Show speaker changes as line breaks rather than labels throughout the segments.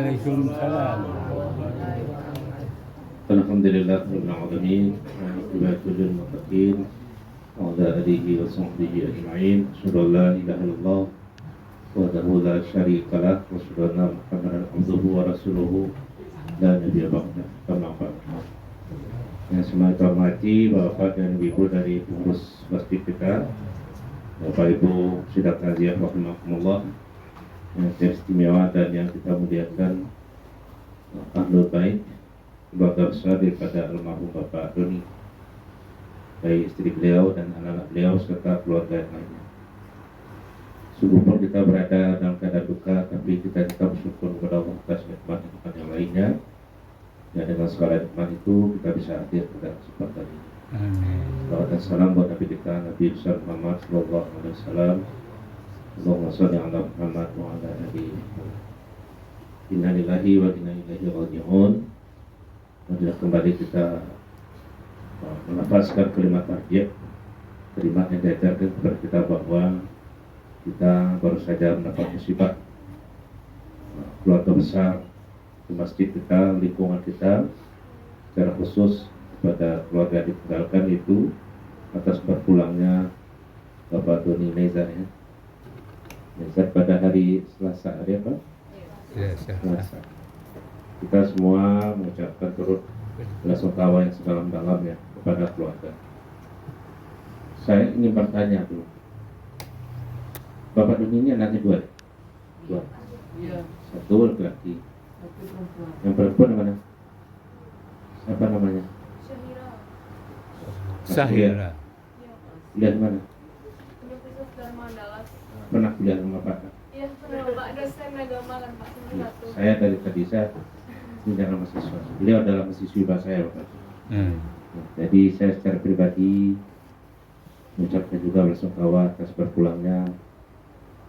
Waalaikumsalam.
Alhamdulillah rabbil alamin wabillahi muttaqin wa ala alihi wa sahbihi ajma'in. Asyhadu an la ilaha illallah wahdahu la syarika lah wa asyhadu anna Muhammadan abduhu wa rasuluhu la nabiyya ba'dah. Amma ba'd. Yang semua kita hormati Bapak dan Ibu dari pengurus masjid kita, Bapak Ibu Sidang Taziah rahimakumullah, yang istimewa dan yang kita muliakan, Ahlul Bait, keluarga besar daripada almarhum Bapak Doni, baik istri beliau dan anak-anak beliau serta keluarga yang lainnya. Sungguh pun kita berada dalam keadaan duka, tapi kita tetap bersyukur kepada Allah atas nikmat-nikmat yang lainnya. Ya, dengan segala nikmat itu kita bisa hadir pada kesempatan ini. Salawat dan salam buat Nabi kita, Nabi besar Muhammad sallallahu alaihi wasallam. Allahumma shalli ala Muhammad wa ala ali Muhammad. Inna lillahi wa inna ilaihi raji'un. Marilah kembali kita melafazkan kalimat tarjih, kalimat yang diajarkan kepada kita bahwa kita baru saja mendapat musibah keluarga besar di masjid kita, lingkungan kita, secara khusus kepada keluarga yang ditinggalkan itu atas berpulangnya Bapak Doni Nezar, ya. Nezar pada hari Selasa, hari apa? Selasa. Kita semua mengucapkan turut belasungkawa yang sedalam-dalamnya kepada keluarga. Saya ingin bertanya dulu, Bapak Doni ini anaknya dua? Iya. Satu laki-laki. Yang perempuan mana? Siapa namanya?
Sahira.
Kuliah di mana? Pernah kuliah sama Pak?
Iya, pernah Pak. Dosen agama kan Pak.
Saya dari tadi saya menjadi mahasiswa. Beliau adalah mahasiswi bahasa saya, Bapak. Jadi saya secara pribadi mengucapkan juga belasungkawa atas berpulangnya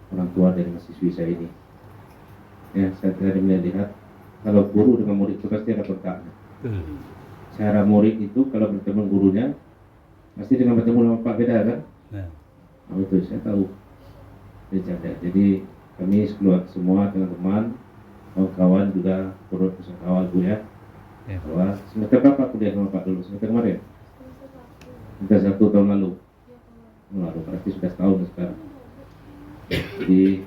orang tua dari mahasiswi saya ini. Ya, saya tadi melihat kalau guru dengan murid itu pasti ada kontaknya. Cara murid itu kalau bertemu gurunya pasti dengan bertemu sama Pak beda kan? Nah, itu saya tahu. Jadi kami semua teman-teman, kawan-kawan juga turut bersama Bu ya. Bahwa semester berapa kuliah sama Pak dulu? Semester kemarin? Semester 1 tahun lalu. Lalu berarti sudah setahun sekarang. Jadi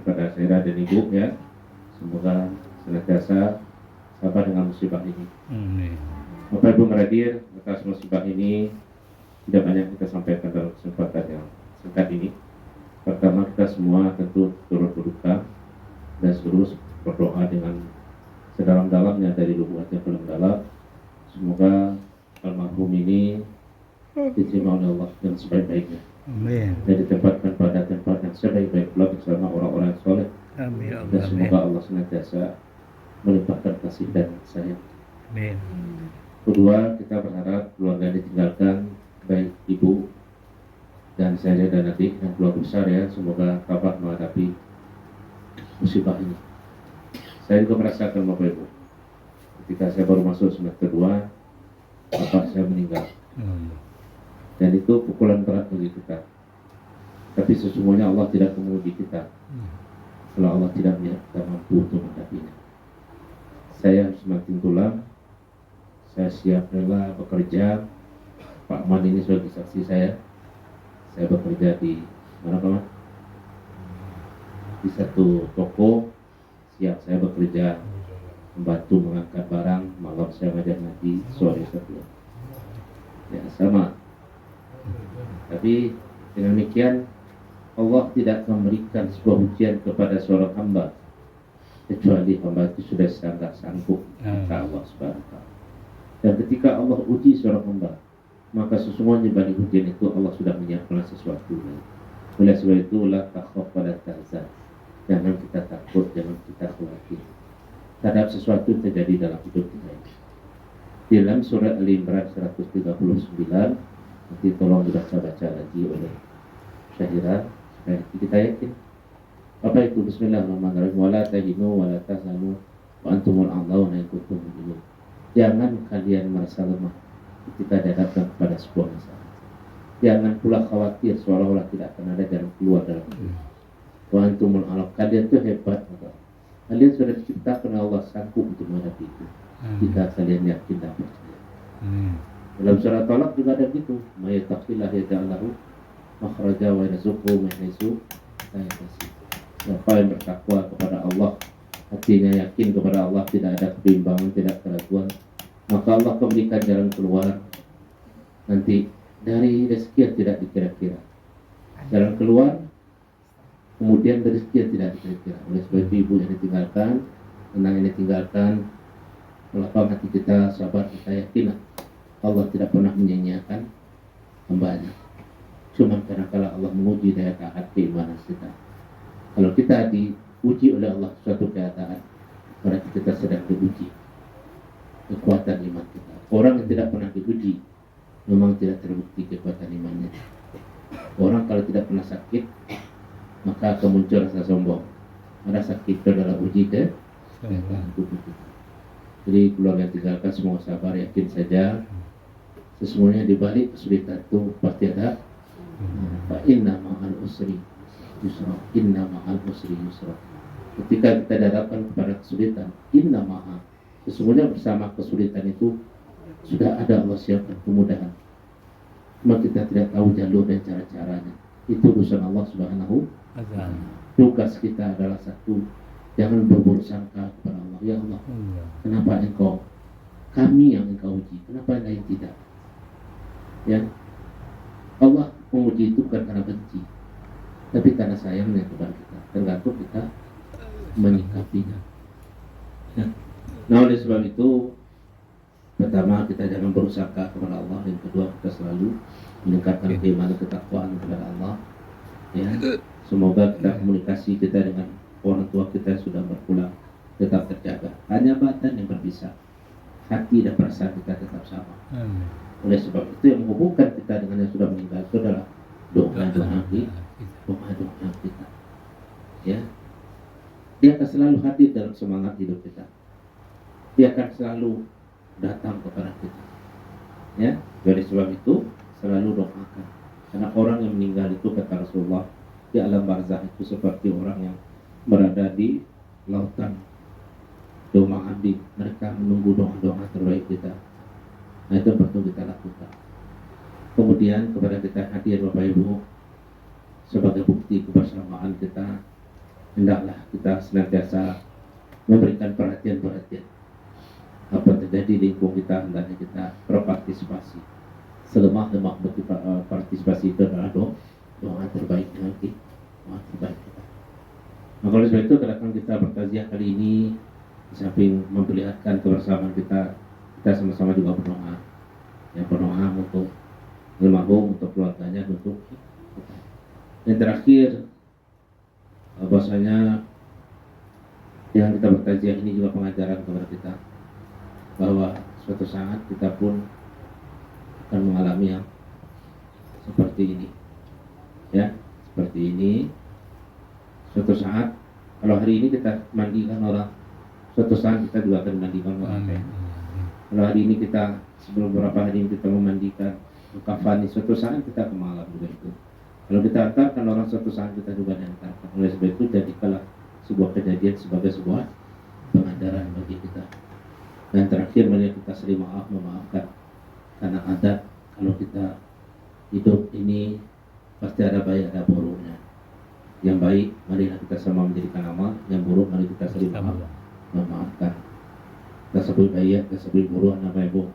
kepada saya dan Ibu ya, semoga senantiasa sabar dengan musibah ini. Bapak Ibu meradir atas musibah ini tidak banyak kita sampaikan dalam kesempatan yang singkat ini. Pertama, kita semua tentu turut berduka dan terus berdoa dengan sedalam-dalamnya dari lubuk hati yang paling dalam. Semoga almarhum ini diterima oleh Allah dengan sebaik-baiknya. Dan ditempatkan pada tempat yang sebaik-baik pula bersama orang-orang yang soleh. Dan semoga Allah senantiasa melimpahkan kasih dan sayang. Kedua, kita berharap keluarga yang ditinggalkan, baik ibu dan saya dan adik dan keluarga besar ya, semoga tabah menghadapi musibah ini. Saya juga merasakan Bapak Ibu, ketika saya baru masuk semester 2, bapak saya meninggal. Dan itu pukulan berat bagi kita. Tapi sesungguhnya Allah tidak menguji kita kalau Allah tidak melihat kita mampu untuk menghadapinya. Saya harus semakin tulang. Saya siap rela bekerja. Pak Man ini sebagai saksi saya. Saya bekerja di mana Pak? Di satu toko. Siap saya bekerja membantu mengangkat barang. Malam saya ngajar ngaji, sore saya pulang. Ya sama. Tapi dengan demikian Allah tidak memberikan sebuah ujian kepada seorang hamba kecuali hamba itu sudah sangat sanggup kata Allah Subhanahu wa taala. Dan ketika Allah uji seorang hamba, maka sesungguhnya bagi ujian itu Allah sudah menyiapkan sesuatu. Oleh sebab itu la takhaf wa la tahzan. Jangan kita takut, jangan kita khawatir terhadap sesuatu yang terjadi dalam hidup kita ini. Dalam surah Al-Imran 139, nanti tolong dibaca-baca lagi oleh Syahira supaya kita yakin. Apa itu? Bismillahirrahmanirrahim. Wala tahinu wala tahzanu wa antumul a'launa in kuntum mu'minin. Jangan kalian merasa lemah ketika dihadapkan kepada sebuah masalah. Jangan pula khawatir seolah-olah tidak akan ada jalan keluar dalam hidup. Wa antumul a'launa, kalian itu hebat. Kalian sudah diciptakan Allah sanggup untuk menghadapi itu. Jika kalian yakin dan percaya. Dalam surah Talaq juga ada gitu. May yattaqillah yaj'al lahu makhraja wa yarzuqhu min haitsu la yahtasib. Siapa yang bertakwa kepada Allah, hatinya yakin kepada Allah, tidak ada kebimbangan, tidak keraguan, maka Allah akan berikan jalan keluar nanti dari rezeki yang tidak dikira-kira. Jalan keluar, kemudian dari rezeki yang tidak dikira-kira. Oleh sebab itu ibu yang ditinggalkan, tenang yang ditinggalkan, melapang hati kita, sabar kita, yakin Allah tidak pernah menyanyiakan hambanya. Cuma karena kalau Allah menguji daya tahan keimanan kita. Kalau kita diuji oleh Allah suatu keadaan, berarti kita sedang diuji kekuatan iman kita. Orang yang tidak pernah diuji memang tidak terbukti kekuatan imannya. Orang kalau tidak pernah sakit, maka akan muncul rasa sombong. Ada sakit itu adalah uji ke tahan tubuh kita. Jadi keluarga yang tinggalkan semua sabar, yakin saja sesungguhnya di balik kesulitan itu pasti ada fa inna ma'al usri yusra, inna ma'al usri yusra. Ketika kita dihadapkan kepada kesulitan, inna ma'a, sesungguhnya bersama kesulitan itu sudah ada Allah siapkan kemudahan. Cuma kita tidak tahu jalur dan cara-caranya. Itu urusan Allah Subhanahu wa ta'ala. Tugas kita adalah satu, jangan berburuk sangka kepada Allah. Ya Allah, kenapa engkau, kami yang engkau uji, kenapa yang lain tidak? Ya, Allah menguji itu bukan karena benci, tapi karena sayangnya kepada kita. Tergantung kita menyikapinya. Ya. Nah, oleh sebab itu, pertama kita jangan berusaha kepada Allah. Yang kedua, kita selalu meningkatkan keimanan ketakwaan kepada Allah. Ya, semoga kita komunikasi kita dengan orang tua kita yang sudah berpulang tetap terjaga. Hanya badan yang berpisah, hati dan perasaan kita tetap sama. Oleh sebab itu yang menghubungkan kita dengan yang sudah meninggal itu adalah doa-doa kita. Ya, dia akan selalu hadir dalam semangat hidup kita. Dia akan selalu datang kepada kita. Ya, dari sebab itu selalu doakan. Karena orang yang meninggal itu kata Rasulullah di alam barzakh itu seperti orang yang berada di lautan doa abdi. Mereka menunggu doa-doa terbaik kita. Nah, itu perlu kita lakukan. Kemudian kepada kita hadir Bapak Ibu, sebagai bukti kebersamaan kita, hendaklah kita senantiasa memberikan perhatian-perhatian. Apa terjadi di lingkungan kita, hendaknya kita berpartisipasi. Selemah-lemah partisipasi itu adalah doa terbaik nanti, doa terbaik kita. Maka oleh sebab itu kedatangan kita bertaziah kali ini, di samping memperlihatkan kebersamaan kita, kita sama-sama juga berdoa. Ya, berdoa untuk almarhum, untuk keluarganya, untuk kita. Yang terakhir, bahwasanya yang kita bertaziah ini juga pengajaran kepada kita bahwa suatu saat kita pun akan mengalami yang seperti ini. Ya, seperti ini. Suatu saat, kalau hari ini kita mandikan orang, suatu saat kita juga akan mandikan orang. Kalau hari ini kita, sebelum beberapa hari ini kita memandikan kafani, suatu saat kita akan mengalami juga itu. Kalau kita antarkan orang, suatu saat kita juga diantarkan. Oleh sebab itu, jadikanlah sebuah kejadian sebagai sebuah pengajaran bagi kita. Dan terakhir, mari kita sering memaafkan. Karena adat, kalau kita hidup ini pasti ada baik, ada buruknya. Yang baik, marilah kita sama menjadikan amal. Yang buruk, mari kita sering memaafkan. Kita sebut baik, kita sebut buruk, nama ibu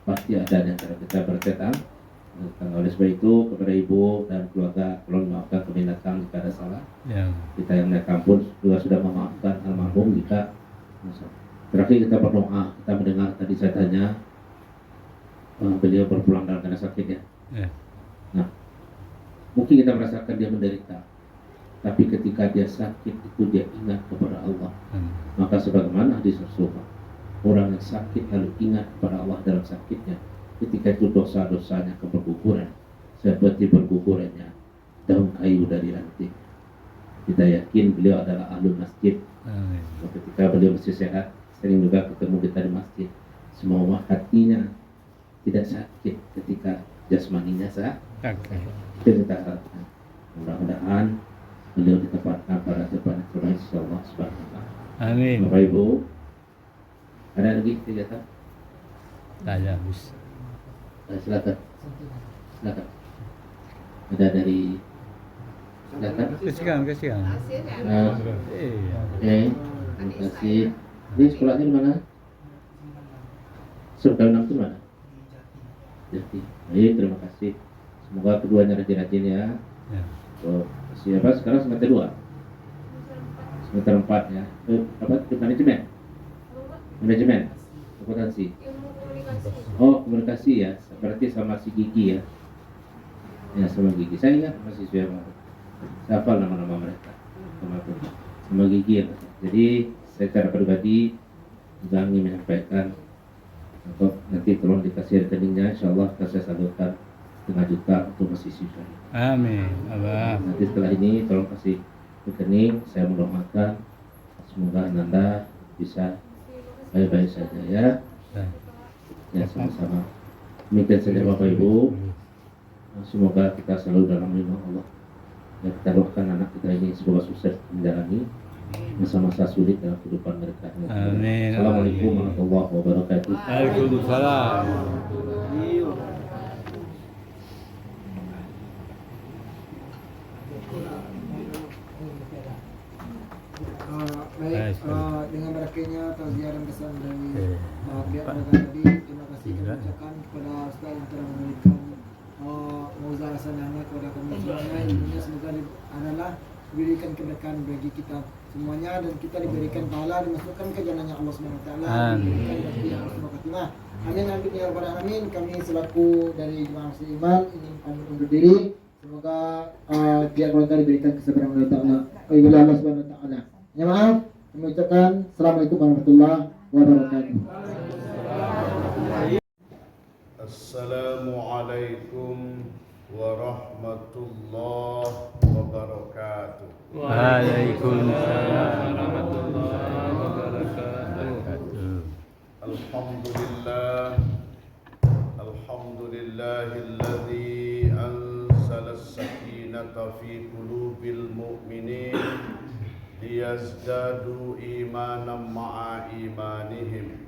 pasti ada di antara kita berkaitan. Oleh sebab itu, kepada ibu dan keluarga, tolong maafkan kami datang jika ada salah. Kita yang naik kampus juga sudah memaafkan almarhum jika terakhir kita berdoa. Kita mendengar tadi saya tanya, beliau berpulang dalam keadaan sakit ya. Nah, mungkin kita merasakan dia menderita, tapi ketika dia sakit itu dia ingat kepada Allah. Maka sebagaimana hadis Rasulullah, orang yang sakit lalu ingat kepada Allah dalam sakitnya, ketika itu dosa-dosanya berguguran seperti bergugurannya daun kayu dari ranting. Kita yakin beliau adalah ahli masjid. Ketika beliau masih sehat, sering juga ketemu kita di masjid. Semua hatinya tidak sakit ketika jasmaninya sakit. Itu kita harapkan. Mudah-mudahan beliau ditempatkan pada tempat yang terbaik, insyaallah subhanahu wa ta'ala.
Amin.
Bapak Ibu, ada lagi kegiatan?
Ada habis.
Silakan. Ada dari silakan.
Kesian.
Hasil ya.
Nah,
Iya.
terima kasih. Ini sekolahnya di mana? Surga Enam itu mana? Jati. Baik, terima kasih. Semoga keduanya rajin-rajin ya.
Ya.
Siapa sekarang semester 2? Semester 4 ya. Apa? Manajemen? Manajemen? Akuntansi?
Ilmu komunikasi.
Oh, komunikasi ya. Berarti sama si Gigi ya. Ya, sama Gigi. Saya ingat masih saya hafal nama-nama mereka. Sama Gigi ya. Jadi, secara pribadi juga ingin menyampaikan untuk nanti tolong dikasih rekeningnya, insya Allah saya salurkan 5 juta untuk mahasiswa.
Amin. Abah.
Nanti setelah ini tolong kasih rekening, saya mendoakan semoga Ananda bisa baik-baik saja ya. Ya, sama-sama. Demikian saja Bapak Ibu. Semoga kita selalu dalam lindungan Allah. Ya, kita doakan anak kita ini semoga sukses menjalani masa-masa sulit dalam kehidupan mereka.
Amin.
Assalamualaikum warahmatullahi wabarakatuh.
Waalaikumsalam.
Baik,
Baik,
dengan berakhirnya tausiah dan pesan dari pihak
Pak.
keluarga tadi, terima kasih kami ucapkan kepada Ustaz yang telah memberikan mauzah hasanahnya kepada kami semuanya. Intinya semoga adalah diberikan keberkahan bagi kita semuanya dan kita diberikan pahala dimasukkan ke jannahnya Allah Subhanahu wa taala.
Amin.
Diberikan rezeki yang husnul khatimah. Amin amin ya rabbal alamin. Kami selaku dari Jemaah Iman ingin pamit undur diri. Semoga pihak keluarga diberikan kesabaran oleh Allah Subhanahu wa taala. Ya maaf, kami ucapkan Assalamualaikum warahmatullahi wabarakatuh.
Assalamualaikum warahmatullahi wabarakatuh.
Waalaikumsalam warahmatullahi wabarakatuh.
Alhamdulillahilladzi anzala as-sakinata fi qulubil mu'minin liyazdadu imanan ma'a imanihim.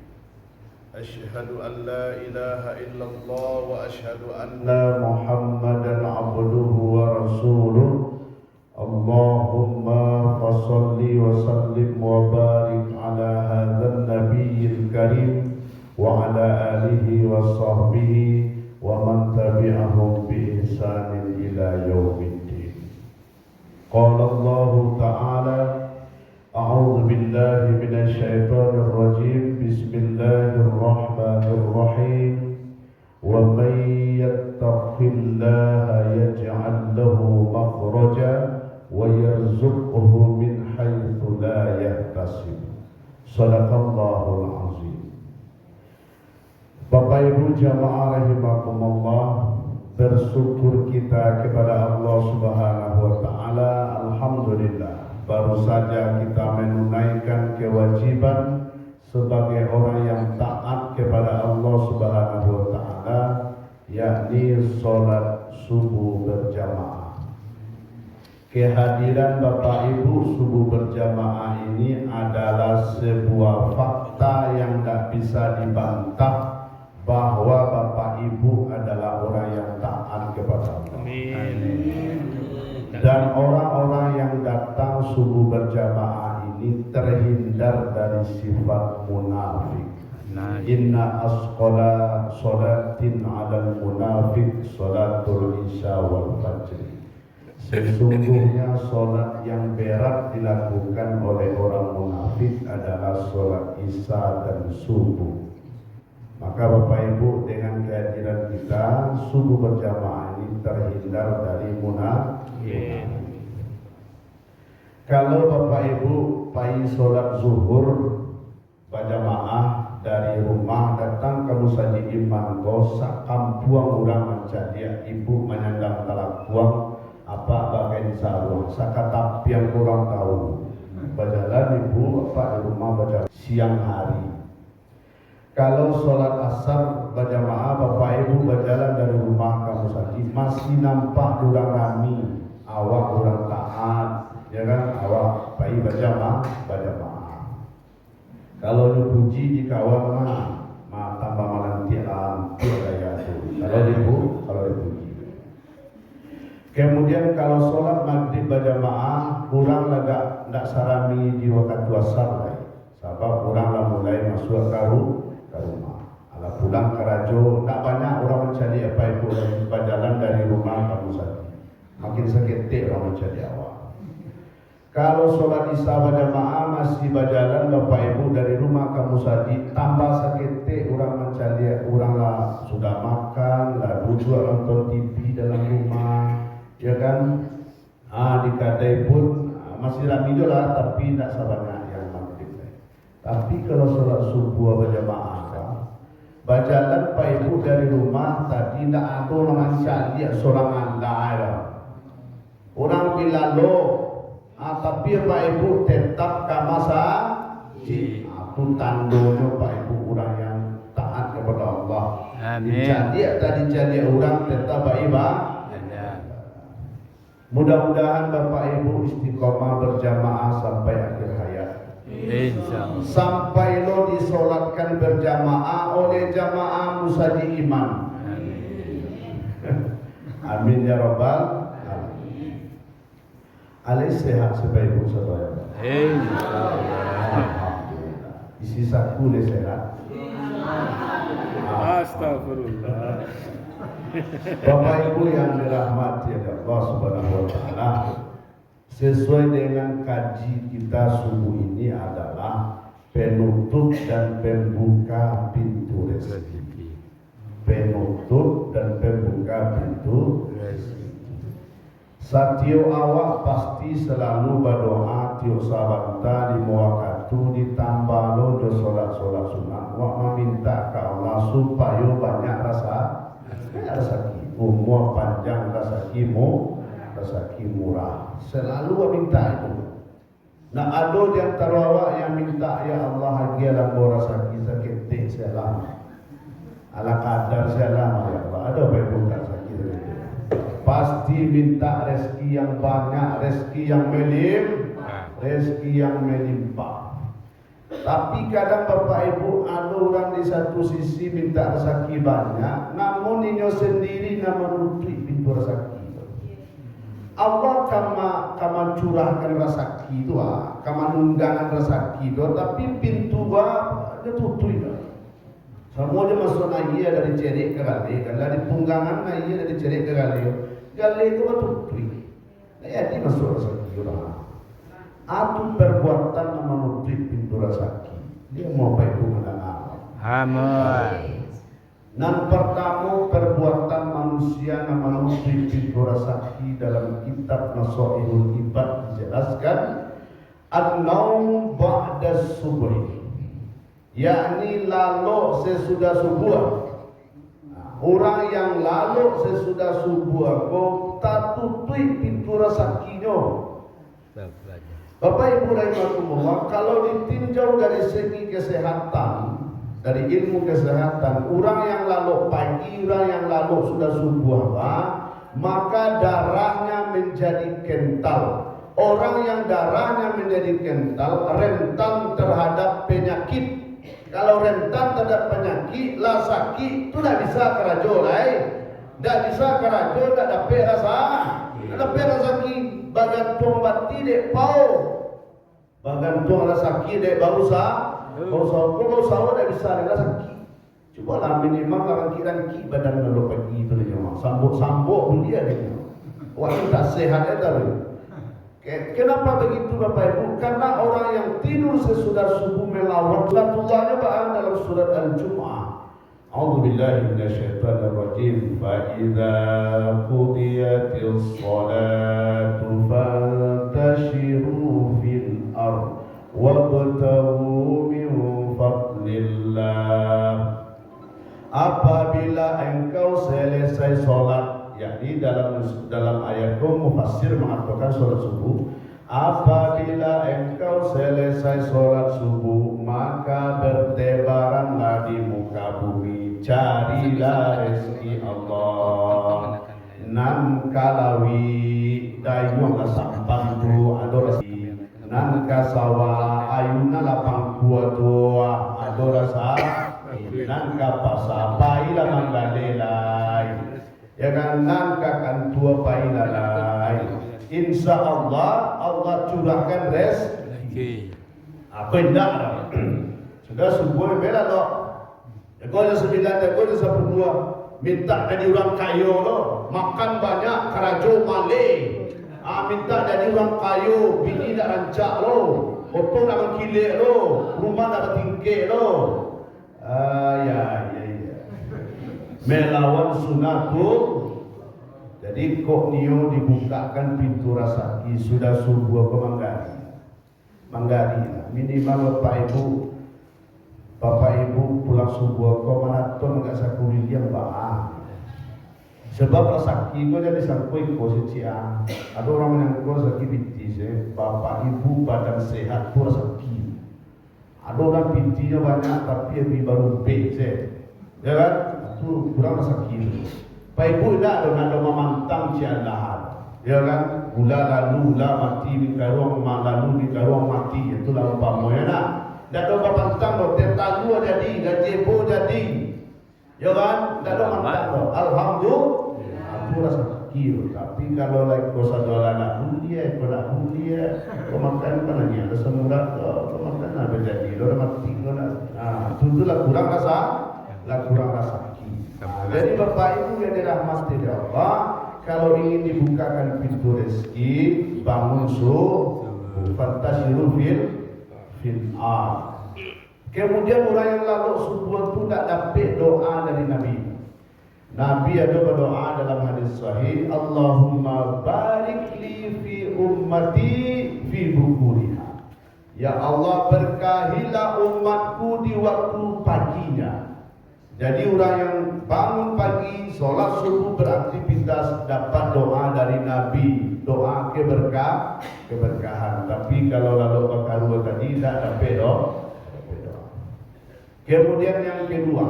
Asyhadu an la ilaha illallah wa asyhadu anna Muhammadan abduhu wa rasuluh. Allahumma fassalli wa sallim wa barik ala hadzal nabiyil karim wa ala alihi wa sahbihi wa man tabi'ahum bi ihsanin ila yaumiddin. Qala Allah ta'ala أعوذ بالله من الشيطان الرجيم بسم الله الرحمن الرحيم ومن يتق الله يجعل له مخرجا ويرزقه من حيث لا يحتسب صدق الله العظيم. Bapak Ibu jamaah rahimakumullah, bersyukur kita kepada Allah Subhanahu wa taala. Alhamdulillah, baru saja kita menunaikan kewajiban sebagai orang yang taat kepada Allah Subhanahu wa taala, yakni salat subuh berjamaah. Kehadiran Bapak Ibu subuh berjamaah ini adalah sebuah fakta yang tidak bisa dibantah bahwa Bapak Ibu adalah orang yang taat kepada Allah.
Amin.
Dan orang-orang yang datang subuh berjamaah ini terhindar dari sifat munafik. Inna asqala sholatin 'alal munafik sholatul isya wal fajr. Sesungguhnya sholat yang berat dilakukan oleh orang munafik adalah sholat isya dan subuh. Maka Bapak Ibu, dengan kehadiran kita subuh berjamaah ini terhindar dari munafik. Kalau Bapak Ibu pagi sholat zuhur berjamaah dari rumah datang ke musaji iman gosak kampuang urang menjadi ibu menyandang talak buang apa bagian sarung sakata yang kurang tahu berjalan ibu apa di rumah berjalan siang hari. Kalau sholat asar berjamaah Bapak Ibu berjalan dari rumah ke musaji masih nampak urang rami awak urang taat, ya kan, awak pagi berjamaah. Kalau dipuji di kawan mah tambah malantian daya tu. Kalau dipuji. Kemudian kalau sholat maghrib berjamaah kurang lega ndak sarami di waktu asar. Sebab orang lah mulai masuk ke rumah. Ala pulang ke rajo, tak banyak orang mencari apa itu berjalan dari rumah kamu saja. Makin seketik orang mencari awak. Kalau sholat isya berjamaah masih berjalan Bapak Ibu dari rumah kamu saja, tambah seketik orang mencari, orang lah sudah makan, lah duduk nonton TV dalam rumah, ya kan? Di kedai pun masih ramai juga, tapi tidak sebanyak yang maghrib. Tapi kalau sholat subuh berjamaah, berjalan Pak Ibu dari rumah tadi tidak ada orang mencari seorang anda. Orang bilang lo, tapi Pak Ibu tetap kamasa. Itu tandanya Pak Ibu orang yang taat kepada Allah.
Amin.
Jadi orang tetap baik. Mudah-mudahan Bapak Ibu istiqomah berjamaah sampai akhir hayat.
Insyaallah.
Sampai lo disolatkan berjamaah oleh jamaah musaji iman. Amin ya Rabbal alamin. Alih sehat supaya ibu saudara. Alhamdulillah. Isi saku le sehat.
Astagfirullah.
Bapak Ibu yang dirahmati Allah Subhanahu wa taala, sesuai dengan kaji kita subuh ini adalah penutup dan pembuka pintu rezeki. Penutup dan pembuka pintu rezeki. Satio awak pasti selalu berdoa tio sabanta di waktu ditambah lo do solat sunat. Wak meminta ke Allah supaya banyak rezeki, umur panjang, rezeki murah. Selalu minta itu. Nah ada di antara awak yang minta ya Allah hagialah bo rezeki seketik selama. Ala kadar selama ya Allah. Ada baik bukan rezeki itu. Pasti minta rezeki yang banyak, rezeki yang melimpah. Tapi kadang Bapak Ibu ada orang di satu sisi minta rezeki banyak, namun inyo sendiri nama nutup pintu rezeki. Allah kama curahkan rezeki itu, kama nunggangan rezeki itu, tapi pintu dia tutup itu. Semuanya masuk naya dari cerik ke gali, kalau di punggangan naya dari cerik ke gali itu tutup. Nah, jadi masuk rezeki orang. Atu perbuatan menutup pintu rezeki. Dia mau baik dengan apa?
Amin.
Nan pertama perbuatan manusia menutup pintu rezeki dalam kitab Nasaihul Ibad dijelaskan an-naum ba'da subuh, yakni lalu sesudah subuh. Orang yang lalu sesudah subuh kau tak tutup pintu rezekinya. Bapak Ibu rahimakumullah, kalau ditinjau dari segi kesehatan, dari ilmu kesehatan, orang yang lalu pagi, orang yang lalu sudah subuh maka darahnya menjadi kental. Orang yang darahnya menjadi kental rentan terhadap penyakit. Kalau rentan terhadap penyakit, lah sakit itu tidak bisa kerajo tidak bisa kerajo, tidak dapat rasa, tidak dapat rezeki. Bagan tuang bati dek pau, bagan tuang rezeki dek bau sah, bau sah dah bisa dengan rezeki. Coba lah minimal rangki badan kalau pagi itu dia mah sambuk dia dia. Wah tak sehat itu. Kenapa begitu Bapak Ibu? Karena orang yang tidur sesudah subuh melawan Tuhannya dalam surat Al-Jumu'ah. A'udzubillahi minasyaitonirrajim. Fa idza qudiyatis shalatu fantashiru fil ard wabtaghu min fadlillah. Apabila engkau selesai sholat, yakni dalam ayat mufassir mengatakan sholat subuh. Apabila engkau selesai sholat subuh, maka bertebaranlah di muka bumi, carilah rezeki Allah. Nan kalawi dayung sampan tu ada rezeki. Nan kasawa ayuna lapang kuat tua adora sa nangka pasapai la manggalelai ya kan nangka kan tua pailalai insya Allah Allah curahkan
Lagi.
apa enggak sudah sebuah bela loh ya kau ada 9 dan kau ada 12 minta dari orang kaya loh makan banyak kerajo male minta dari orang kayu bini nak rancak lo motor nak kilik lo rumah nak tingkir lo ya melawan sunatul jadi kok nio dibukakan pintu rasaki sudah sebuah manggari minimal bapak ibu pulang sebuah maraton enggak sakuri dia mbak sebab rezeki itu jadi sangkui posisian. Ada orang yang rezeki binti bapak ibu badan sehat itu rezeki. Ada orang bintinya banyak tapi lebih baru B ya kan? Itu kurang rezeki. Pak ibu tidak ada memantang ciandahan, ya kan? Gula lalu gula mati di karuang lalu di karuang mati itulah umpamanya nak. Tidak ada memantang loh, tetalu jadi, gajebo jadi, ya kan? Tidak ada memantang. Alhamdulillah. Aku rasa kecil, tapi kalau lagi kosa dolar nak mulia, kau makan mana ni? Ada semurah kau makan apa jadi? Kau mati kau nak. Itulah kurang rasa. Jadi bapak ibu yang dirahmati Allah, kalau ingin dibukakan pintu rezeki, bangun fantasirul fil ard. Kemudian orang yang lalu sebuah itu tak dapat doa dari Nabi. Nabi ada berdoa dalam hadis sahih, Allahumma barik li fi ummati fi bukuriha. Ya Allah berkahilah umatku di waktu paginya. Jadi orang yang bangun pagi, sholat subuh beraktivitas dapat doa dari Nabi, doa keberkahan. Tapi kalau lalu bakarua tadi tidak dapat doa. Kemudian yang kedua,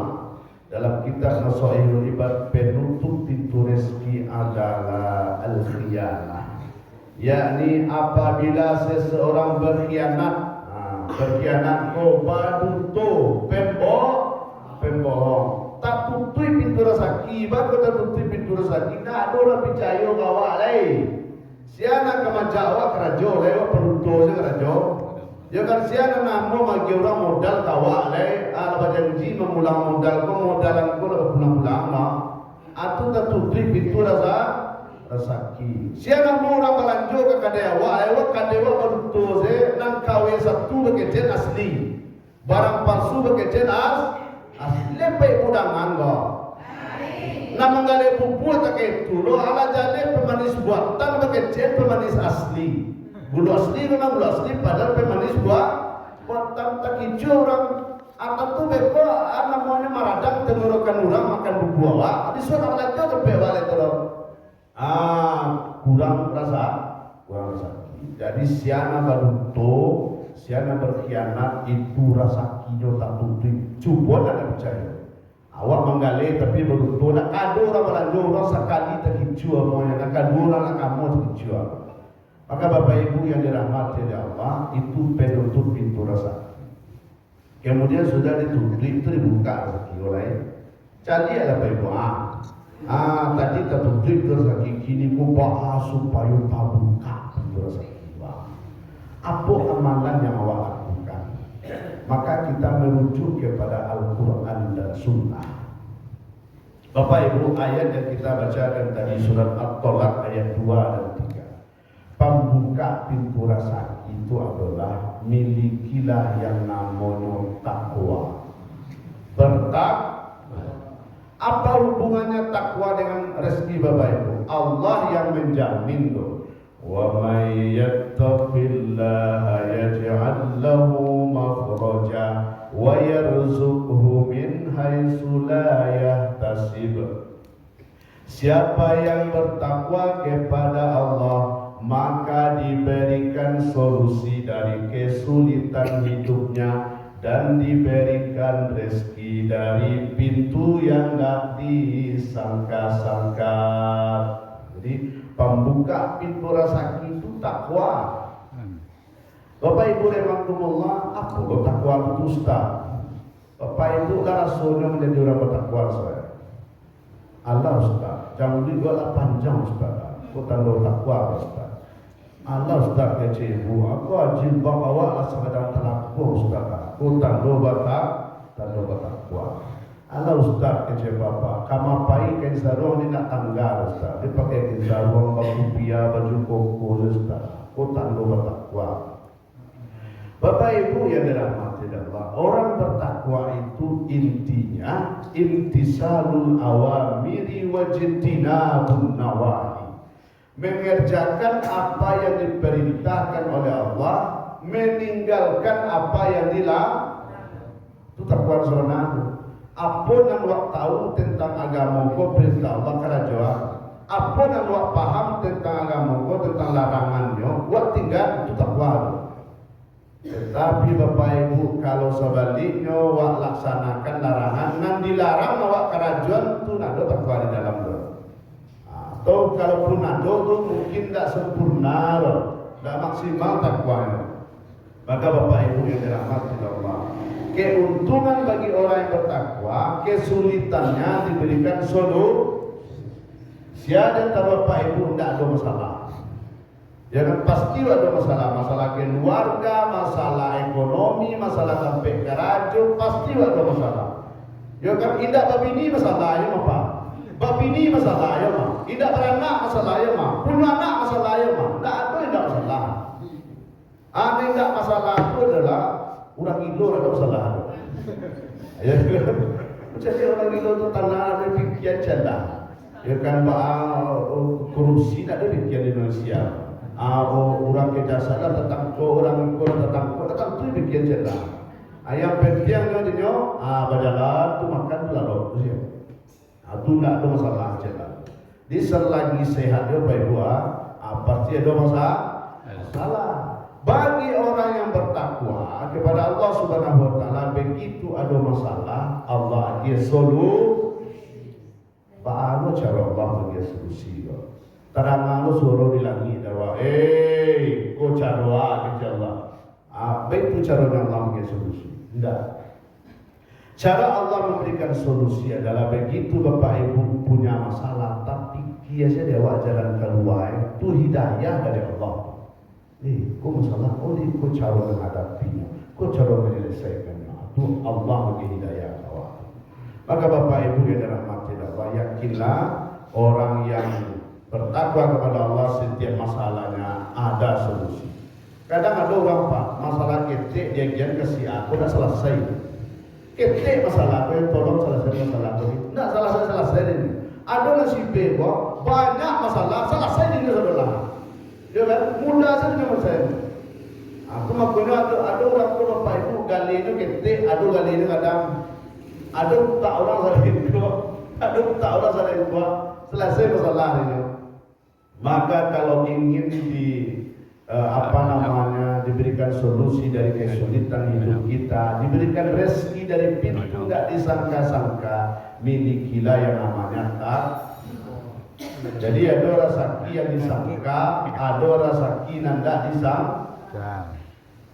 dalam kitab Nasaihul Ibad penutup pintu rezeki adalah al-khiyanah, yakni apabila seseorang berkhianat baduto pembohong tak tutup pintu rezeki baru tak tutup pintu rezeki nak ada orang percaya kawak lain siana kemajawa kerajo lewat peruto je kerajo ya kan siana namo bagi orang modal kawak lain ada janji memulang modal modalan ko lah pulang-pulang lah atau tak tutup pintu rezeki siana mau orang balanjo ke kadewa lewat kadewa peruto je nang kawe satu bekejen asli barang palsu bekejen lepai udangan go. Nama gale pupul tak itu lo ala jale pemanis buatan bekerja pemanis asli. Gula asli memang gula asli padahal pemanis buatan tak hijau orang. Atau tu beko namanya maradang tenggorokan orang makan buah. Di sana lagi tu bewale terus. Kurang rasa. Jadi siana baruto, siana berkhianat itu rasa kijo tak tutup. Cuba tak percaya. Awak menggali tapi beruntun nak kado orang belanja orang sekali terhijau semuanya nak kado orang nak kamu terhijau. Maka bapak ibu yang dirahmati oleh Allah itu penutup pintu rezeki. Kemudian sudah ditutup itu dibuka rezeki oleh jadi ada bapak ibu tadi tertutup pintu rezeki kini kubah supaya tak buka pintu rezeki. Apa amalan yang awak lakukan? Maka kita merujuk kepada Al-Quran dan Sunnah. Bapak Ibu, ayat yang kita bacakan tadi surat At-Tolak ayat 2 dan 3. Pembuka pintu rezeki itu adalah milikilah yang namanya takwa. Apa hubungannya takwa dengan rezeki Bapak Ibu? Allah yang menjamin loh. وَمَنْ يَتَّقِ اللَّهَ يَجْعَلْ لَهُ مَخْرَجًا وَيَرْزُقْهُ مِنْ حَيْثُ لَا يَحْتَسِبُ. Siapa yang bertakwa kepada Allah maka diberikan solusi dari kesulitan hidupnya dan diberikan rezeki dari pintu yang tak disangka-sangka. Jadi pembuka pintu rezeki itu takwa. Bapak Ibu rahimakumullah, apa bertakwa itu Ustaz? Bapak Ibu dan Rasulnya menjadi orang bertakwa saya. Allah Ustaz, jangan juga lah panjang Ustaz. Aku tanda takwa Ustaz. Allah Ustaz kecewa, aku ajib bawa lah sekadar telakku Ustaz. Aku tanda bertakwa. Allah Ustaz kecewa Bapak. Kamu pai kan sarung ni nak tanggal Ustaz. Dia pakai sarung baju pia, baju koko Ustaz. Aku tanda bertakwa. Bapak Ibu yang dirahmati Allah, orang bertakwa itu intinya imtisalul awamiri wajtinabun nawahi. Mengerjakan apa yang diperintahkan oleh Allah, meninggalkan apa yang dilarang. Itu takwa sebenarnya. Apa yang wak tahu tentang agama ko perintah Allah kerajaan. Apa yang wak paham tentang agama ko tentang larangannya, wak tinggal itu takwa. Tetapi Bapak Ibu kalau sebaliknya wak laksanakan larangan nan dilarang wak kerajaan itu nado takwa di dalam tu. Atau kalaupun nado tu mungkin tak sempurna, tak maksimal takwanya. Maka Bapak Ibu yang dirahmati Allah, keuntungan bagi orang yang bertakwa, kesulitannya diberikan solusi. Siapa Bapak Ibu tidak ada masalah. Jangan pasti ada masalah keluarga, masalah ekonomi, masalah sampai kerajo, pasti ada masalah. Ya kan indak babini masalahnya apa? Babini masalahnya mah. Indak beranak masalahnya mah. Punya anak masalahnya mah. Tak ada indak masalah. Ada indak masalah itu adalah orang gila ada masalah. Ya kan? Jadi orang gila itu tanah ada pikiran celah. Ya kan korupsi tak ada pikiran di Indonesia. Orang kita sadar tentang orang tentang tu bikin cerita. Ayam penting dia badalah tu makan tu lalu tu sih. Tu nak ada masalah cerita. Di selagi sehat dia baik buat, pasti ada masalah. Bagi orang yang bertakwa kepada Allah Subhanahu Wa Taala, begitu ada masalah, Allah dia solusi. Bagaimana cara Allah bagi solusi? Terang lu suruh di langit darwa, kau cara Allah. Apa itu cara Allah memberikan solusi? Tidak. Cara Allah memberikan solusi adalah begitu Bapak Ibu punya masalah, tapi biasanya dewa jalan keluar itu hidayah dari Allah. Kau masalah, kau cara menghadapinya, kau cara menyelesaikannya. Itu Allah bagi hidayah kau. Maka Bapak Ibu yang dirahmati Allah, yakinlah orang yang bertakwa kepada Allah setiap masalahnya ada solusi. Kadang ada orang Pak, masalah ketik dia gian kasih aku dah selesai. Ketik masalah aku yang tolong selesai masalah aku. Tidak selesai ini. Ada nasi bebo banyak masalah selesai ini saudara. Ya kan? Mudah saja dengan saya. Aku makanya ada orang tu Bapak Ibu gali itu ketik, ada gali itu kadang ada tak orang saling dua, ada tak orang saling dua selesai masalah ini. Maka kalau ingin diberikan solusi dari kesulitan hidup kita, diberikan rezeki dari pintu tidak disangka-sangka, milikilah yang namanya tak. Jadi ada rezeki yang disangka, ada rezeki yang tidak disangka,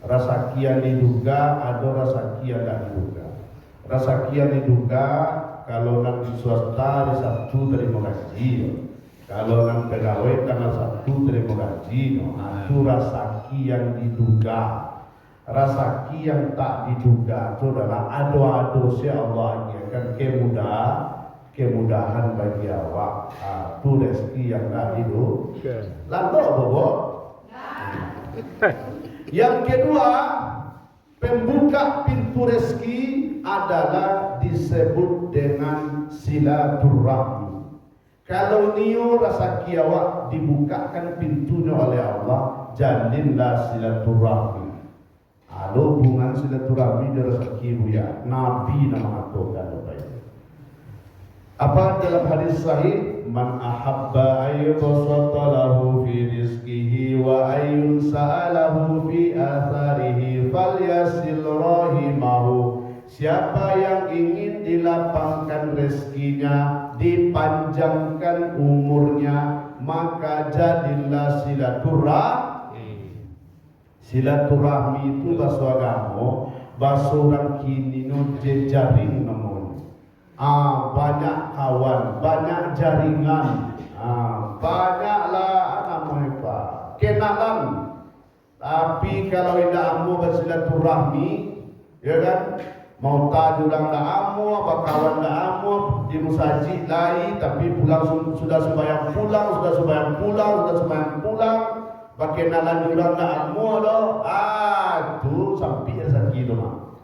rezeki yang diduga, ada rezeki yang tidak diduga. Rezeki yang diduga kalau nanti swasta di Sabtu terima gaji. Kalau orang pegawai tanggal 1 terima gaji, itu rezeki yang diduga. Rezeki yang tak diduga itu adalah ado-ado si Allah akan kemudahan bagi awak. Itu rezeki yang tak diduga. Lalu bobo. Yang kedua, pembuka pintu rezeki adalah disebut dengan silaturahmi. Kalau niu rezeki awak dibukakan pintunya oleh Allah, jalinlah silaturahmi. Ada hubungan silaturahmi dengan rezeki buya. Nabi nama atukan apa dalam hadis sahih, man ahabba ayyubsata lahu fi rizqihi wa ayyunsa'alahu fi atharihi falyasil rahimahu. Siapa yang ingin dilapangkan rezekinya, dipanjangkan umurnya, maka jadilah silaturahmi. Silaturahmi itu bahasa agama, bahasa orang kini no jejaring namanya. Banyak kawan, banyak jaringan, banyaklah namanya Pak, kenalan. Tapi kalau tidak amu bersilaturahmi, ya kan, mau tahu orang dah amu, apa kawan dah amu, di musajid lain, tapi pulang sudah sembahyang pulang, sudah sembahyang pulang. Berkenalan orang dah amu loh, itu sampai rezeki tu mah.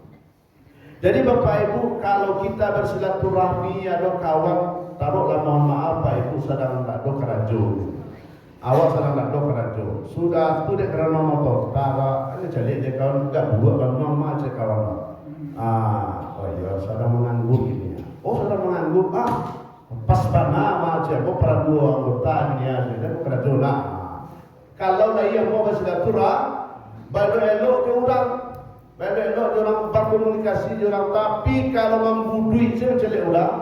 Jadi Bapak Ibu, kalau kita bersilaturahmi ada kawan, taruhlah mohon maaf Pak Ibu sedang tak do kerajo. Awak sedang tak do kerajo. Sudah tu dek kerana motor. Tara, ini jadi dia kawan enggak buat kan mama aja kawan. Oh iya sedang menganggur gini. Oh sedang menganggur. Pas panah aja. Kau pernah dua anggota ini aja. Dia kerajo lah. Kalau lah ia mau bersilaturahmi, baru elok ke orang. Elok orang berkomunikasi orang, tapi kalau membudui saya mencari orang,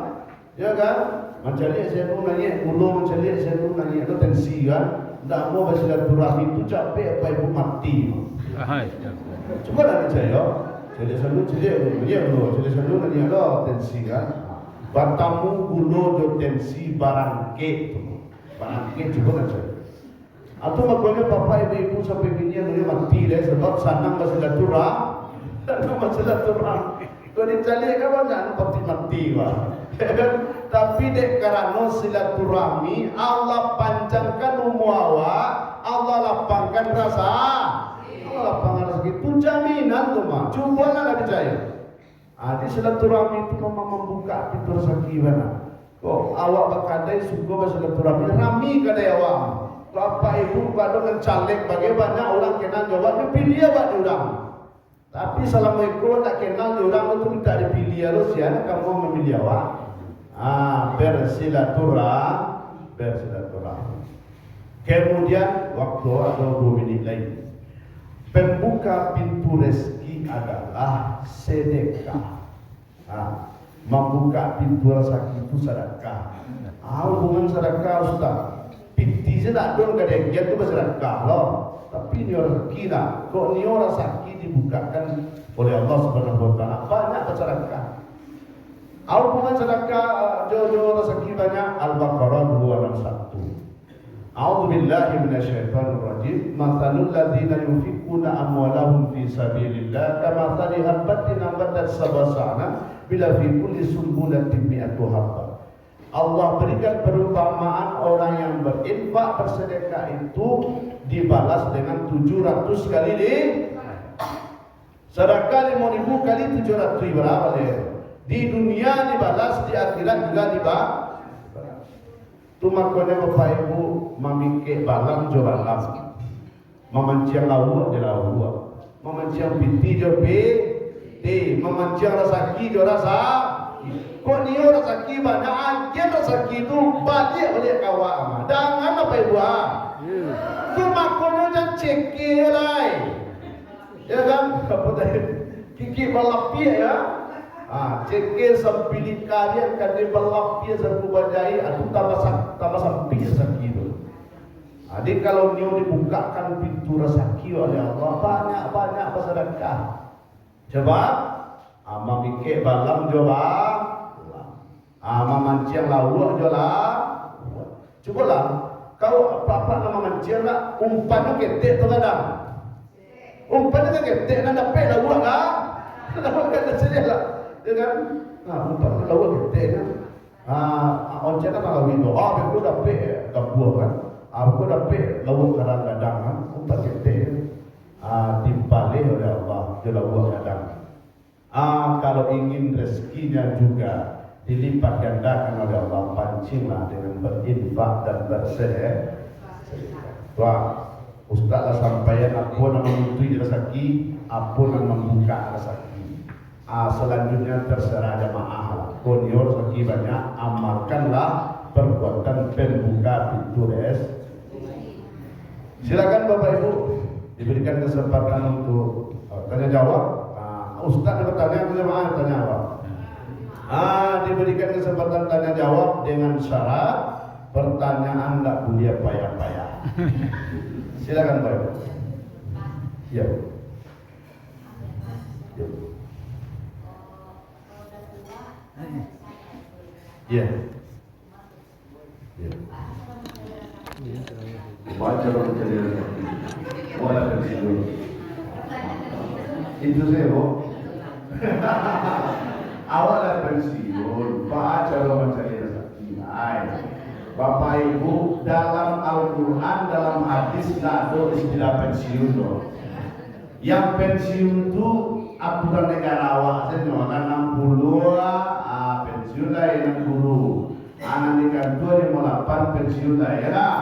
ya kan? Mencari saya pun nanya, ulo mencari saya pun nanya, itu tensi kan? Tidak mau bersilaturahmi itu capek apa ibu mati. Coba nak percaya, jadi selalu nanya lo tensi kan? Batamu ulo do tensi barangke coba nak percaya. Atau makanya bapak ibu sampai bini yang mati deh sebab sanang bersilaturahmi. Silaturahmi. Kau dicari kawan nak mati wah. Tapi dek karena silaturahmi Allah panjangkan umur awak, Allah lapangkan rasa, Allah lapangkan rezeki. Itu jaminan tu mah. Cuba nak percaya. Di silaturahmi itu memang membuka pintu rezeki mana. Kau awak berkadai suka bersilaturahmi, rami kadai awak. Bapak ibu pada mencalek bagaimana orang kenal jawab, pilih awak orang. Tapi assalamualaikum tak kenal orang itu minta dipilih harus ya kamu memilih awak. Bersilaturahmi. Kemudian waktu ada 2 minit lagi. Pembuka pintu rezeki adalah sedekah. Membuka pintu rezeki itu sedekah. Hubungan sedekah Ustaz. Pinti saya tak ada kadang dia tu bersedekah loh. Tapi ni orang rezeki dah. Kok ni orang rezeki dibukakan oleh Allah Subhanahu Wa Taala banyak bersedekah. Hubungan sedekah jodoh rezeki banyak. Al-Baqarah 261. A'udzu billahi minasyaitonir rajim. Mathalul ladzina yunfiquna amwalahum fi sabilillah kamathali habatin ambatat sab'a sanah bila fi kulli sunbulatin mi'atu habbah. Allah berikan perumpamaan orang yang berinfak bersedekah itu dibalas dengan 700 kali sedekah 5.000 kali 700 berapa dia? Di dunia dibalas, di akhirat juga dibalas. Tu makanya Bapak Ibu memikir balang jo balang, memancing lauk je lauk, memancing binti jo binti, memancing rezeki jo rasa. Kok ni orang rezeki banyak aja rezeki itu balik kawan. Jangan apa ibu tu makanya jangan cekir lai. Ya kan? Apa tadi? Kiki balapi ya. Cekir sempili kalian kan dia balapi serbu bajai. Aduh tambah sampai rezeki itu. Jadi kalau ni dibukakan pintu rezeki oleh Allah banyak bersedekah. Coba memikir balang coba. Memancing lauk je lah. Cubalah. Kau apa nama mancing lah. Umpan tu ketek tu kadang. Umpan tu ketek nak dapat lauk lah. Lauk kan tersedia lah. Ya kan? Umpan lauk ketek kan. Oncet kan kalau itu. Aku dapat gabuah kan. Aku dapat lauk kadang-kadang kan. Umpan ketek. Dibalik oleh Allah. Dia lauk kadang. Kalau ingin rezekinya juga dilipat gandakan oleh Allah, pancinglah dengan berinfak dan bersedekah. Wah, Ustaz lah sampaian apa yang menuntui rezeki, apa yang membuka rezeki. Selanjutnya terserah jemaah lah. Konyor rezeki banyak, amalkanlah perbuatan pembuka pintu rezeki. Silakan Bapak Ibu diberikan kesempatan untuk tanya jawab. Ustaz yang bertanya, jemaah tanya apa? Diberikan kesempatan tanya jawab dengan syarat pertanyaan tak boleh payah-payah. Silakan Pak. Ya. Ya. Ya. Ya. Baca dong cerita. Wala pensiun. Itu saya kok. Awal dari pensiun, baca dong cerita. Bapak Ibu, dalam Al-Quran, dalam hadis nggak ada istilah pensiun loh. Yang pensiun itu aturan negara awak saja, kan 60 pensiun lah yang guru. Anak nikah 258 pensiun lah ya lah.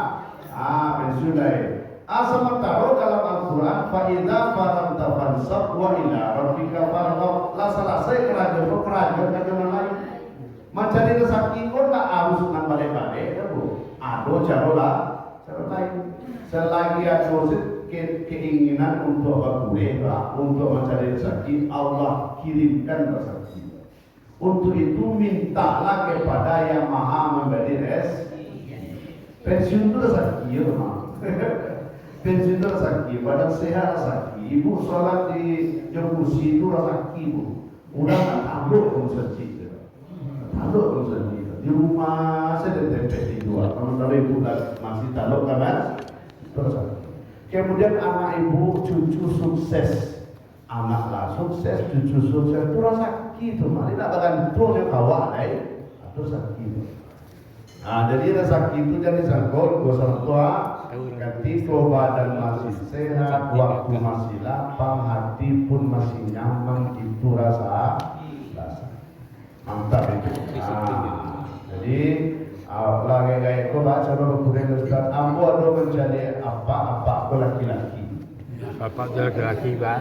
Pensiun lah. Sementara dalam Al-Quran, faida faramta fansab wa ila rabbika farghab. Lah selesai kerajaan lain. Mencari rezeki pun tak harus nang balik-balik ya Bu. Ada cara lain. Selagi ada keinginan untuk bergurau, untuk mencari rezeki, Allah kirimkan rezeki. Untuk itu mintalah kepada yang Maha memberi rezeki. Pensiun itu rezeki ya pensiun itu rezeki, badan sehat rezeki. Ibu sholat di kursi itu rezeki Bu. Udah tak tahu rezeki. Tahu rezeki. Di rumah saya tempat tidur. Kalau ibu masih tahu kan? Terus. Kemudian anak ibu cucu sukses, anaklah sukses, cucu sukses itu rezeki itu mah. Tidak akan tuh yang kawat itu rezeki. Jadi rezeki itu jadi sangkut gosong tua. Ketika badan masih sehat, waktu masih lapang, hati pun masih nyaman, itu rasa mantap itu. Jadi lagi kayak itu baca dulu kemudian Ustaz, ambo ada menjadi apa laki-laki.
Bapak laki-laki Pak.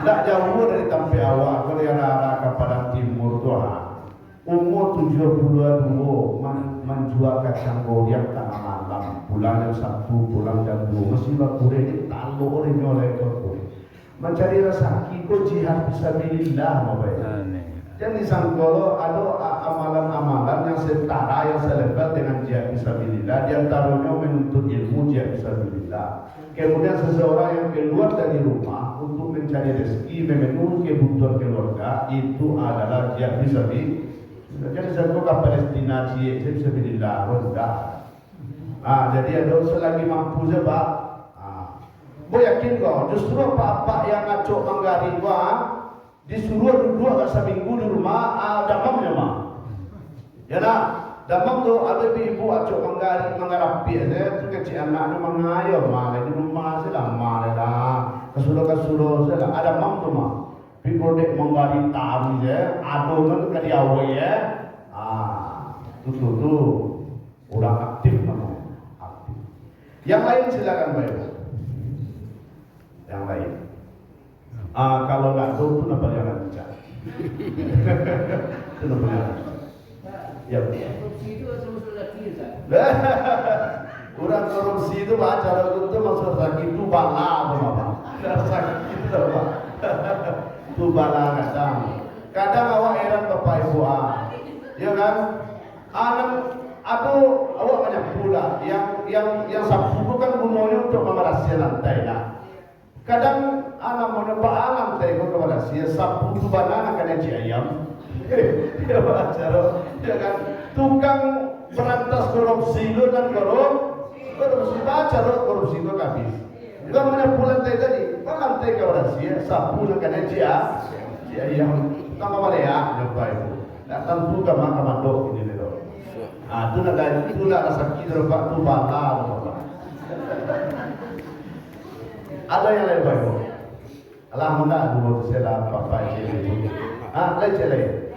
Tak jauh dari tempat awal, kalau yang arah kepada timur tu umur 72 menjual kacang goreng tengah malam, pulang jam 1, pulang jam 2, mesti bakure ini talu orang oleh bakure. Mencari rezeki ko jihad fisabilillah Bapak. Jadi sangkolo ada amalan-amalan yang setara, yang selevel dengan jihad fisabilillah. Di antaranya menuntut ilmu jihad fisabilillah. Kemudian seseorang yang keluar dari rumah untuk mencari rezeki, memenuhi kebutuhan keluarga, itu adalah jihad fisabilillah. Jadi saya ke Palestina jihad fisabilillah, rendah. Jadi ada selagi mampu je Pak. Gue yakin kok, justru apa-apa yang ngacok menggari gua disuruh duduk seminggu di rumah, damamnya mah. Ya nak, damam tu ada ibu acok menggarapi saya tu kecil anak tu mengayo mah di rumah saya lama dah. Kesuruh saya ada mam tu mah. Pikir dek menggari tahu je, adonan ke dia ya. Tu orang aktif namanya, aktif. Yang lain silakan Bapak. Yang lain. Kalau nggak tahu itu nampak jangan bicara. Itu nampak jangan. Ya. Korupsi itu masuk lagi ya. Kurang korupsi itu cara itu masuk lagi itu bala apa? Sakit itu apa? Itu bala kadang awak heran Bapak Ibu ya kan? Awak banyak pula yang sapu itu kan gunanya untuk memerasi lantai lah. Kadang anak mau nyoba lantai itu kepada sia sapu itu banana kena ayam. Ya baca ya kan? Tukang berantas korupsi itu dan korupsi baca korupsi itu habis. Juga mana pulang tadi, lantai kepada sia sapu kena ayam. Tama balik ya, nyoba itu. Tak tentu kama mandok ini loh. Itu nak itu lah rezeki terlepas tu bala. Ada yang lain Bapak? Alhamdulillah dulu saya Bapak Cili. Lain Cili.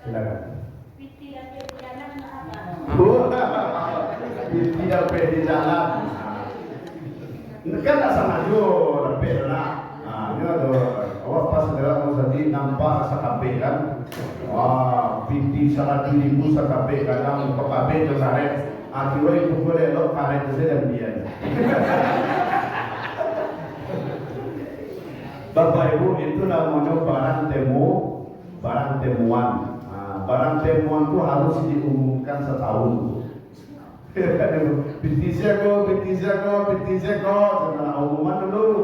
Silakan. Tidak di jalan. Kan tak sama juga, tapi nak. Ini ada. Awak pas dalam tadi nampak sakabe kan? Binti salah dirimu sakabe kadang pekabe tu karet. Kira itu boleh lo karet tu saya dia. Bapak Ibu itu namanya barang temuan. Barang temuan itu harus diumumkan setahun. Binti seko, umuman dulu.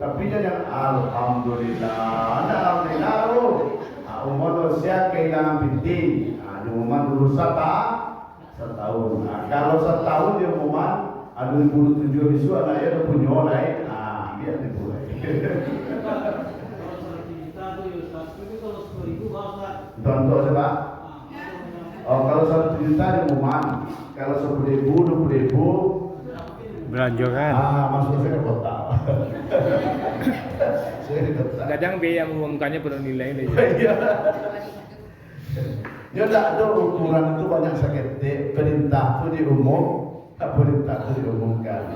Tapi kopinya yang alhamdulillah. Ada alhamdulillah. Umur usia kehilangan binti. Umuman dulu setahun. Kalau setahun dia umuman, ada 27 isu anaknya udah punya lain. Biar dimulai. Contoh coba. Oh, kalau 1 juta dia umuman. Kalau 10.000, 20.000
belanjakan.
Masuk saya ke kota. Saya di kota.
Kadang dia yang mengumumkannya penuh nilai nih.
Iya. Ya tidak ada ukuran itu banyak sakit. Perintah itu diumum, perintah itu diumumkan.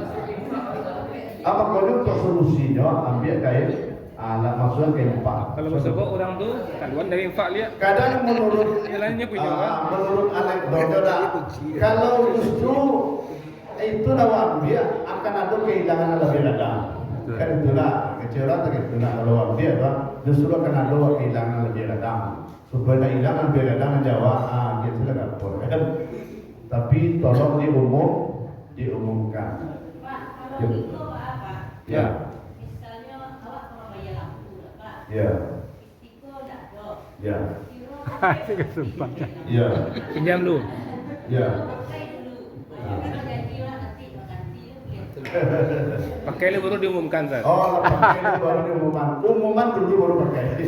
Apa kalau untuk solusinya ambil kain, maksudnya kain empat.
Kalau masuk orang tuh kaluan dari infak lihat.
Kadang menurut
Jalannya punya kan.
menurut anekdot, kalau justru itu lawan dia akan ada kehilangan lebih rendah. Kan itulah kecewa tak itulah lawan dia kan justru akan ada kehilangan lebih rendah. Supaya kehilangan lebih rendah menjawab gitu lah kan. Tapi tolong diumumkan.
Pak, kalau itu apa?
Ya.
Misalnya awak mau bayar lampu, Pak.
Ya.
Istiko tak ada.
Ya.
Itu kesempatan.
Ya.
Pinjam lu.
Ya.
Pakai dulu. Kalau jadilah nanti ganti
Pakai lu baru diumumkan kan.
Oh, pakai itu baru diumumkan. Umuman dulu baru pakai.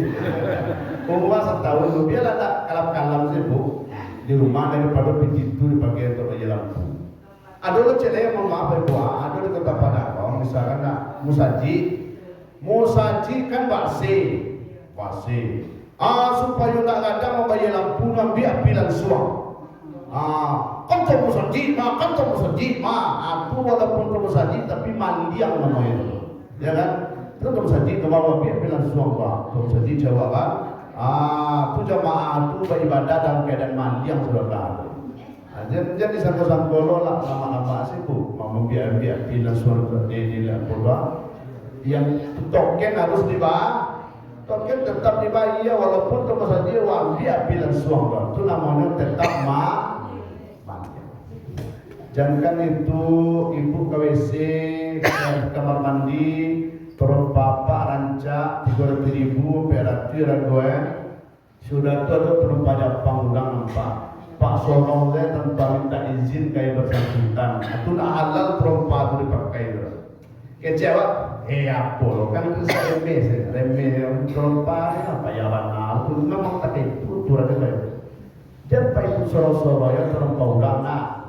Umuman setahun dulu. Biarlah tak kalap-kalap sih bu. Di rumah daripada pintu itu dipakai untuk bayar lampu. Ada lo cile yang mau maaf ibu. Ada di kota Padang. Misalkan nak musaji kan basi. Supaya tak ada mau bayar lampu nabi apilan suam. Kan tak musaji aku walaupun tak musaji tapi mandi yang mana itu, ya kan? Itu tak musaji ke bawah biar bilang suam tak musaji jawab kan? Tu jamaah tu beribadah dalam keadaan mandi yang sudah berlalu. Jadi sangko-sangko lah nama-nama sih bu, mau biar bilang suam di pulwa. Yang token harus dibayar. Token tetap dibayar walaupun tak musaji biar bilang suam tak. Itu namanya tetap jangan itu ibu ke WC, kamar mandi, terus bapak rancak 3.000 berarti gue sudah ada perempuan panggung Pak Sorong tanpa minta izin kayak bersangkutan. Itu nak halal perempuan itu dipakai terus. Kecewa? Apa lo kan itu remeh perempuan apa ya warna itu memang tak itu turun itu. Jangan itu soro-soro ya perempuan nak.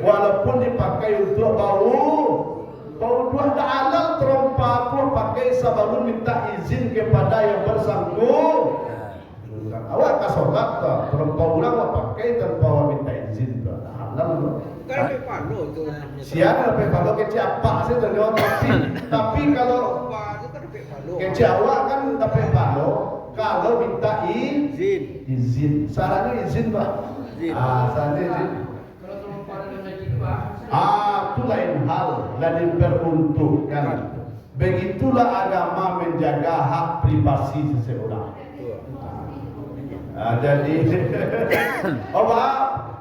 Walaupun dipakai untuk bau dua tak halal terompa tu pakai sebelum minta izin kepada yang bersangkutan. Awak kasolat tak terompa ulang awak pakai tanpa minta izin tak halal.
Kan palo tu.
Siapa lepas palo kecil apa sih terjawab tapi kalau kecil awak kan dapat palo kalau minta izin. Sarannya izin pak. Sarannya izin. Itu lain hal dan diperuntukkan. Begitulah agama menjaga hak privasi seseorang. Jadi,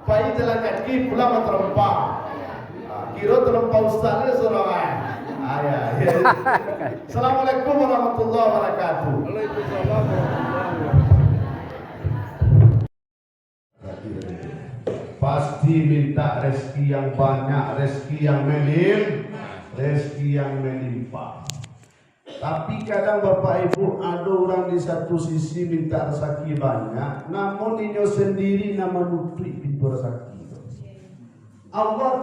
pai jalan kaki pulang terempah. Kira terempah ustaznya seorang. Assalamualaikum warahmatullahi wabarakatuh.
Waalaikumsalam.
Pasti minta rezeki yang banyak, rezeki yang melimpah. Tapi kadang Bapak Ibu ada orang di satu sisi minta rezeki banyak, namun inyo sendiri nama nutup pintu rezeki. Allah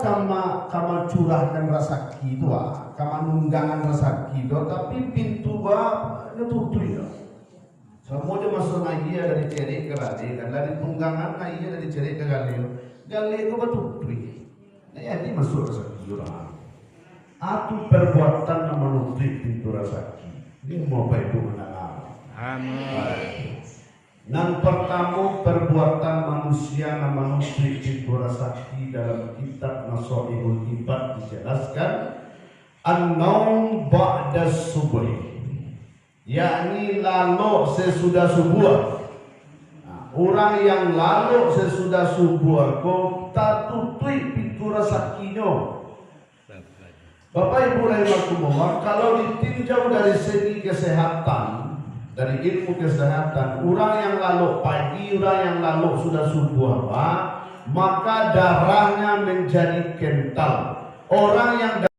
kama curahkan rezeki itu, kama nunggangan rezeki itu, tapi pintu nutup itu. Semua dia masuk ngaji dari cerik ke gali, dan dari tunggangan ngaji dari cerik ke gali. Gali itu betul tuh. Nah, ini masuk rezeki orang. Atu perbuatan yang menutup pintu rezeki. Ini mau Bapak Ibu mendengar.
Amin.
Yang pertama perbuatan manusia yang menutup pintu rezeki dalam kitab Nasoihul Ibad dijelaskan an-naum ba'da subuh, yakni lalu sesudah subuh. Orang yang lalu sesudah subuh kau tak tutup pintu rezekinya. Bapak Ibu rahimakumullah, kalau ditinjau dari segi kesehatan, dari ilmu kesehatan, orang yang lalu pagi, orang yang lalu sudah subuh apa, maka darahnya menjadi kental. Orang yang